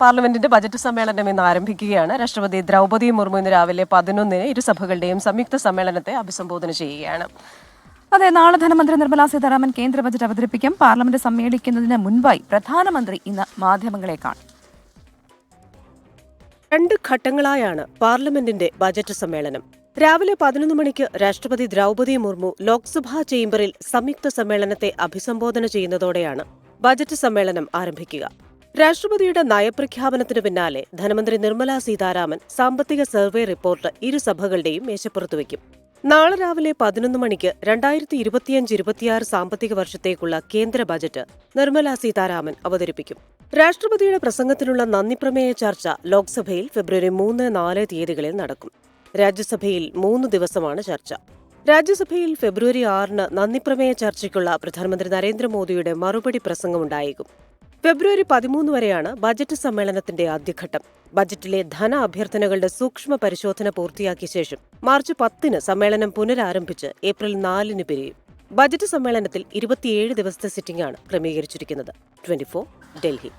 പാർലമെന്റിന്റെ ബജറ്റ് സമ്മേളനം ഇന്ന് ആരംഭിക്കുകയാണ്. രാഷ്ട്രപതി ദ്രൗപദി മുർമു ഇന്ന് രാവിലെ 11-ന് ഇരുസഭകളുടെയും സംയുക്ത സമ്മേളനത്തെ അഭിസംബോധന ചെയ്യുകയാണ്. അതെ, നാളെ ധനമന്ത്രി നിർമ്മലാ സീതാരാമൻ കേന്ദ്ര ബജറ്റ് അവതരിപ്പിക്കും. പാർലമെന്റ് സമ്മേളിക്കുന്നതിന് മുൻപായി പ്രധാനമന്ത്രി ഇന്ന് മാധ്യമങ്ങളെ കാണും. 2 ഘട്ടങ്ങളായാണ് പാർലമെന്റിന്റെ ബജറ്റ് സമ്മേളനം. രാവിലെ 11 മണിക്ക് രാഷ്ട്രപതി ദ്രൗപദി മുർമു ലോക്സഭാ ചേംബറിൽ സംയുക്ത സമ്മേളനത്തെ അഭിസംബോധന ചെയ്യുന്നതോടെയാണ് ബജറ്റ് സമ്മേളനം ആരംഭിക്കുക. രാഷ്ട്രപതിയുടെ നയപ്രഖ്യാപനത്തിനു പിന്നാലെ ധനമന്ത്രി നിർമ്മലാ സീതാരാമൻ സാമ്പത്തിക സർവേ റിപ്പോർട്ട് ഇരുസഭകളുടെയും മേശപ്പുറത്ത് വയ്ക്കും. നാളെ രാവിലെ 11 മണിക്ക് 2025-26 സാമ്പത്തിക വർഷത്തേക്കുള്ള കേന്ദ്ര ബജറ്റ് നിർമ്മലാ സീതാരാമൻ അവതരിപ്പിക്കും. രാഷ്ട്രപതിയുടെ പ്രസംഗത്തിനുള്ള നന്ദിപ്രമേയ ചർച്ച ലോക്സഭയിൽ ഫെബ്രുവരി 3-4 തീയതികളിൽ നടക്കും. രാജ്യസഭയിൽ 3 ദിവസമാണ് ചർച്ച. രാജ്യസഭയിൽ ഫെബ്രുവരി 6-ന് നന്ദിപ്രമേയ ചർച്ചയ്ക്കുള്ള പ്രധാനമന്ത്രി നരേന്ദ്രമോദിയുടെ മറുപടി പ്രസംഗമുണ്ടായേക്കും. ഫെബ്രുവരി 13 വരെയാണ് ബജറ്റ് സമ്മേളനത്തിന്റെ ആദ്യഘട്ടം. ബജറ്റിലെ ധന അഭ്യർത്ഥനകളുടെ സൂക്ഷ്മ പരിശോധന പൂർത്തിയാക്കിയ ശേഷം മാർച്ച് 10-ന് സമ്മേളനം പുനരാരംഭിച്ച് ഏപ്രിൽ 4-ന് പിരിയും. ബജറ്റ് സമ്മേളനത്തിൽ 27 ദിവസത്തെ സിറ്റിംഗാണ് ക്രമീകരിച്ചിരിക്കുന്നത്. 24 ഡൽഹി.